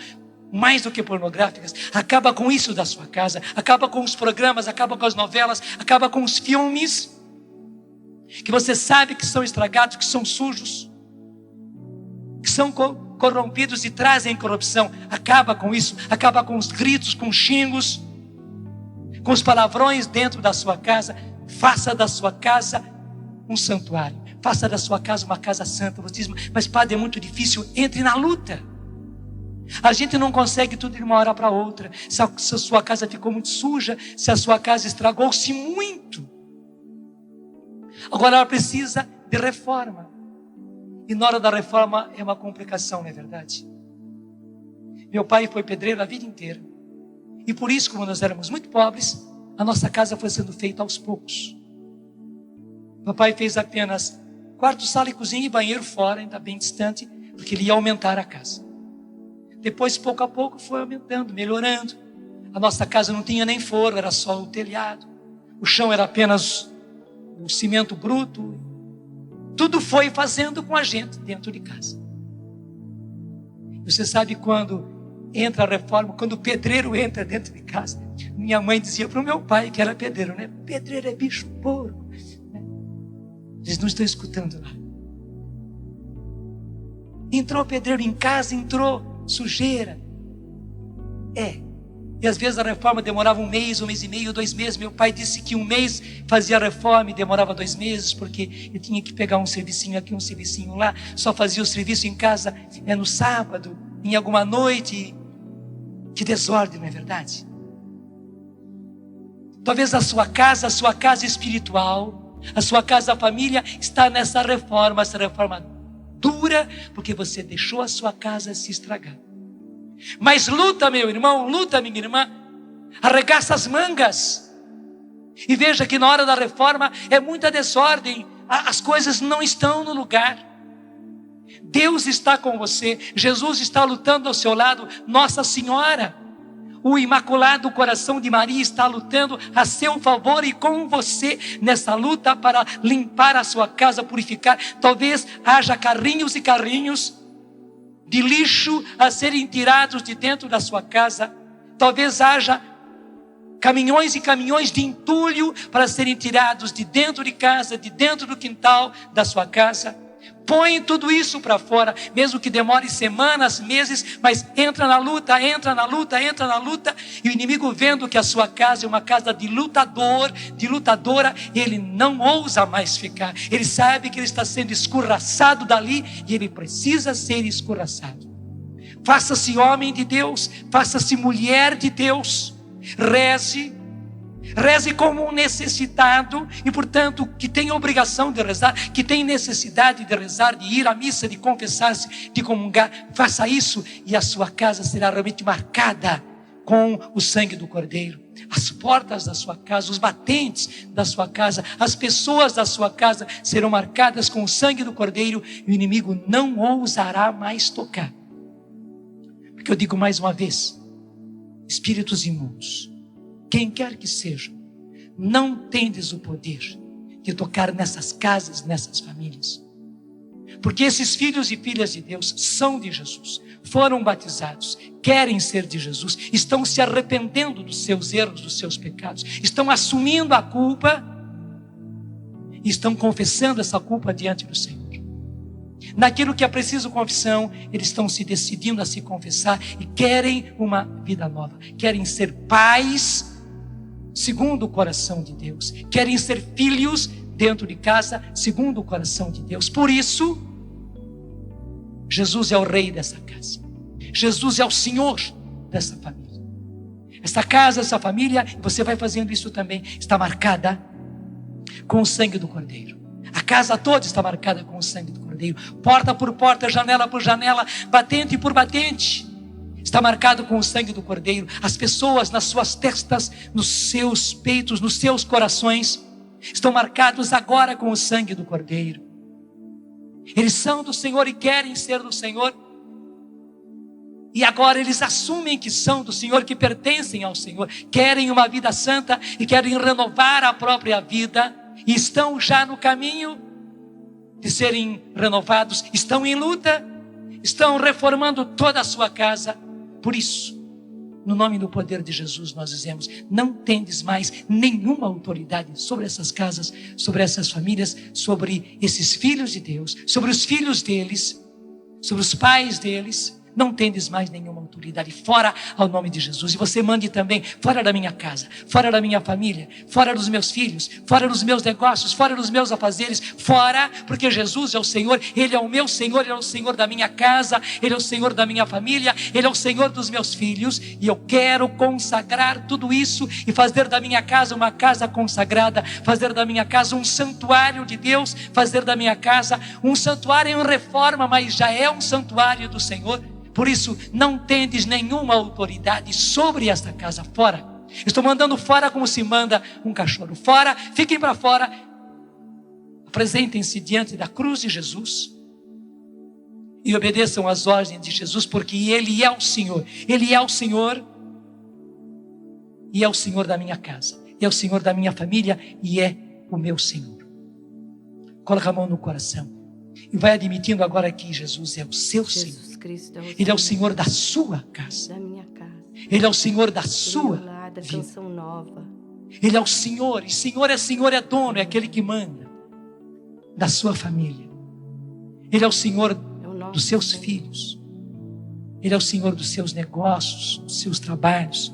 mais do que pornográficas. Acaba com isso da sua casa, acaba com os programas, acaba com as novelas, acaba com os filmes que você sabe que são estragados, que são sujos, que são corrompidos e trazem corrupção. Acaba com isso, acaba com os gritos, com os xingos, com os palavrões dentro da sua casa. Faça da sua casa um santuário, faça da sua casa uma casa santa. Você diz, mas padre, é muito difícil. Entre na luta. A gente não consegue tudo de uma hora para outra. Se a sua casa ficou muito suja, se a sua casa estragou-se muito, agora ela precisa de reforma. E na hora da reforma é uma complicação, não é verdade? Meu pai foi pedreiro a vida inteira. E por isso, como nós éramos muito pobres, a nossa casa foi sendo feita aos poucos. Papai fez apenas quarto, sala e cozinha e banheiro fora, ainda bem distante, porque ele ia aumentar a casa. Depois, pouco a pouco, foi aumentando, melhorando. A nossa casa não tinha nem forro, era só o telhado. O chão era apenas o cimento bruto. Tudo foi fazendo com a gente dentro de casa. Você sabe quando entra a reforma, quando o pedreiro entra dentro de casa, minha mãe dizia para o meu pai, que era pedreiro, né? Pedreiro é bicho porco. Eles não estão escutando lá. Entrou o pedreiro em casa, entrou sujeira. E às vezes a reforma demorava um mês e meio, 2 meses. Meu pai disse que 1 mês fazia a reforma e demorava 2 meses, porque ele tinha que pegar um servicinho aqui, um servicinho lá. Só fazia o serviço em casa no sábado, em alguma noite. Que desordem, não é verdade? Talvez a sua casa espiritual, a sua casa família está nessa reforma, essa reforma dura, porque você deixou a sua casa se estragar. Mas luta, meu irmão, luta, minha irmã, arregaça as mangas, e veja que na hora da reforma é muita desordem, as coisas não estão no lugar. Deus está com você, Jesus está lutando ao seu lado, Nossa Senhora, o Imaculado Coração de Maria está lutando a seu favor e com você nessa luta para limpar a sua casa, purificar. Talvez haja carrinhos e carrinhos de lixo a serem tirados de dentro da sua casa. Talvez haja caminhões e caminhões de entulho para serem tirados de dentro de casa, de dentro do quintal da sua casa. Põe tudo isso para fora, mesmo que demore semanas, meses, mas entra na luta, e o inimigo, vendo que a sua casa é uma casa de lutador, de lutadora, ele não ousa mais ficar. Ele sabe que ele está sendo escorraçado dali e ele precisa ser escorraçado. Faça-se homem de Deus, faça-se mulher de Deus, reze como um necessitado e, portanto, que tem obrigação de rezar, que tem necessidade de rezar, de ir à missa, de confessar-se, de comungar. Faça isso e a sua casa será realmente marcada com o sangue do Cordeiro. As portas da sua casa, os batentes da sua casa, as pessoas da sua casa serão marcadas com o sangue do Cordeiro e o inimigo não ousará mais tocar. Porque eu digo mais uma vez, espíritos imundos, quem quer que seja, não tendes o poder de tocar nessas casas, nessas famílias. Porque esses filhos e filhas de Deus são de Jesus, foram batizados, querem ser de Jesus, estão se arrependendo dos seus erros, dos seus pecados, estão assumindo a culpa e estão confessando essa culpa diante do Senhor. Naquilo que é preciso confissão, eles estão se decidindo a se confessar e querem uma vida nova, querem ser pais segundo o coração de Deus, querem ser filhos dentro de casa segundo o coração de Deus. Por isso, Jesus é o rei dessa casa, Jesus é o Senhor dessa família. Essa casa, essa família, você vai fazendo isso também, está marcada com o sangue do Cordeiro. A casa toda está marcada com o sangue do Cordeiro, porta por porta, janela por janela, batente por batente, está marcado com o sangue do Cordeiro. As pessoas nas suas testas, nos seus peitos, nos seus corações, estão marcados agora com o sangue do Cordeiro. Eles são do Senhor e querem ser do Senhor. E agora eles assumem que são do Senhor, que pertencem ao Senhor. Querem uma vida santa e querem renovar a própria vida. E estão já no caminho de serem renovados. Estão em luta. Estão reformando toda a sua casa. Por isso, no nome e no poder de Jesus, nós dizemos: não tendes mais nenhuma autoridade sobre essas casas, sobre essas famílias, sobre esses filhos de Deus, sobre os filhos deles, sobre os pais deles. Não tendes mais nenhuma autoridade, fora ao nome de Jesus. E você mande também, fora da minha casa, fora da minha família, fora dos meus filhos, fora dos meus negócios, fora dos meus afazeres, fora, porque Jesus é o Senhor, Ele é o meu Senhor, Ele é o Senhor da minha casa, Ele é o Senhor da minha família, Ele é o Senhor dos meus filhos. E eu quero consagrar tudo isso e fazer da minha casa uma casa consagrada, fazer da minha casa um santuário de Deus, fazer da minha casa um santuário em reforma, mas já é um santuário do Senhor. Por isso, não tendes nenhuma autoridade sobre esta casa. Fora. Estou mandando fora como se manda um cachorro. Fora, fiquem para fora. Apresentem-se diante da cruz de Jesus e obedeçam às ordens de Jesus, porque Ele é o Senhor. Ele é o Senhor e é o Senhor da minha casa. É o Senhor da minha família e é o meu Senhor. Coloca a mão no coração e vai admitindo agora que Jesus é o seu Senhor. Cristo é o Ele é o Senhor da sua casa. da minha casa. Ele é o Senhor da Do sua meu lar, da vida. canção nova. Ele é o Senhor, e Senhor, é dono, é aquele que manda da sua família. Ele é o Senhor É o nosso dos seus Senhor. filhos. Ele é o Senhor dos seus negócios, dos seus trabalhos.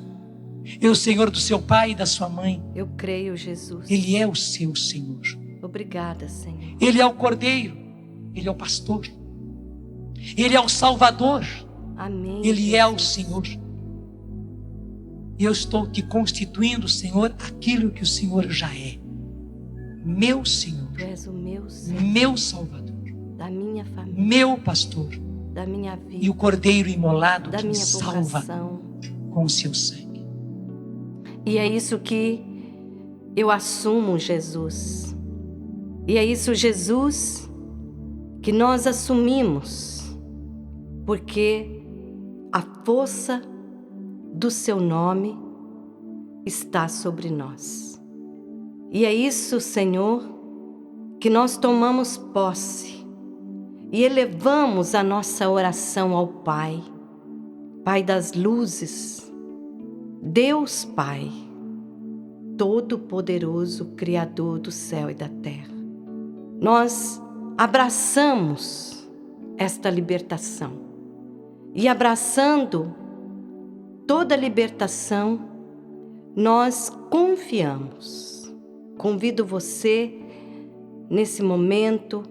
Ele é o Senhor do seu pai e da sua mãe. Eu creio, Jesus. Ele é o seu Senhor. Obrigada, Senhor. Ele é o Cordeiro. Ele é o pastor. Ele é o Salvador. Amém. Ele é o Jesus. Senhor. E eu estou te constituindo, Senhor, aquilo que o Senhor já é. Meu Senhor, Tu és o meu Senhor, meu Salvador, da minha família, meu pastor da minha vida, e o Cordeiro imolado da que me minha salva vocação. com o seu sangue. E é isso que eu assumo, Jesus. E é isso, Jesus, que nós assumimos, porque a força do seu nome está sobre nós. E é isso, Senhor, que nós tomamos posse e elevamos a nossa oração ao Pai, Pai das luzes, Deus Pai, Todo-Poderoso, Criador do céu e da terra. Nós abraçamos esta libertação e abraçando toda libertação, nós confiamos. Convido você, nesse momento,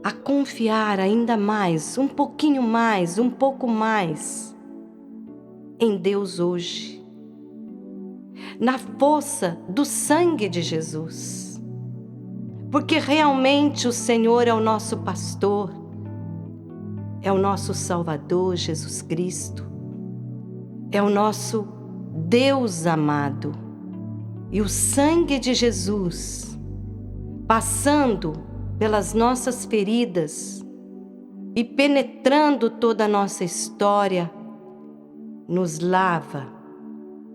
a confiar ainda mais, um pouquinho mais, um pouco mais, em Deus hoje, na força do sangue de Jesus, porque realmente o Senhor é o nosso pastor, é o nosso Salvador, Jesus Cristo, é o nosso Deus amado. E o sangue de Jesus, passando pelas nossas feridas e penetrando toda a nossa história, nos lava,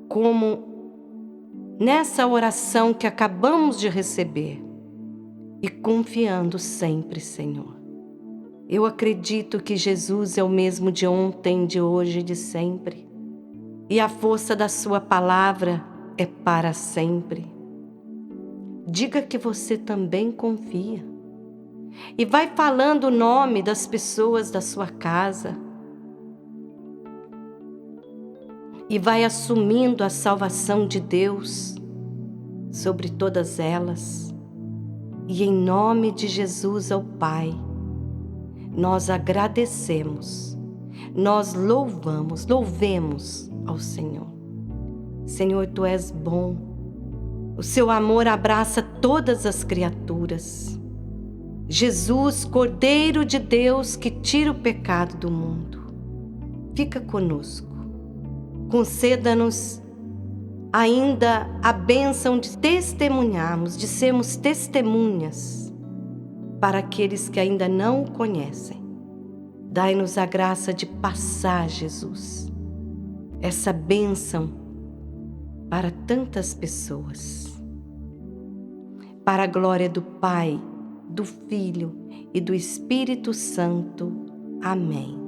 como nessa oração que acabamos de receber, e confiando sempre, Senhor. Eu acredito que Jesus é o mesmo de ontem, de hoje e de sempre. E a força da sua palavra é para sempre. Diga que você também confia. E vai falando o nome das pessoas da sua casa. E vai assumindo a salvação de Deus sobre todas elas. E em nome de Jesus ao Pai, nós agradecemos, nós louvemos ao Senhor. Senhor, Tu és bom, o Seu amor abraça todas as criaturas. Jesus, Cordeiro de Deus que tira o pecado do mundo, fica conosco. Conceda-nos ainda a bênção de testemunharmos, de sermos testemunhas para aqueles que ainda não o conhecem. Dai-nos a graça de passar, Jesus, essa bênção para tantas pessoas. Para a glória do Pai, do Filho e do Espírito Santo. Amém.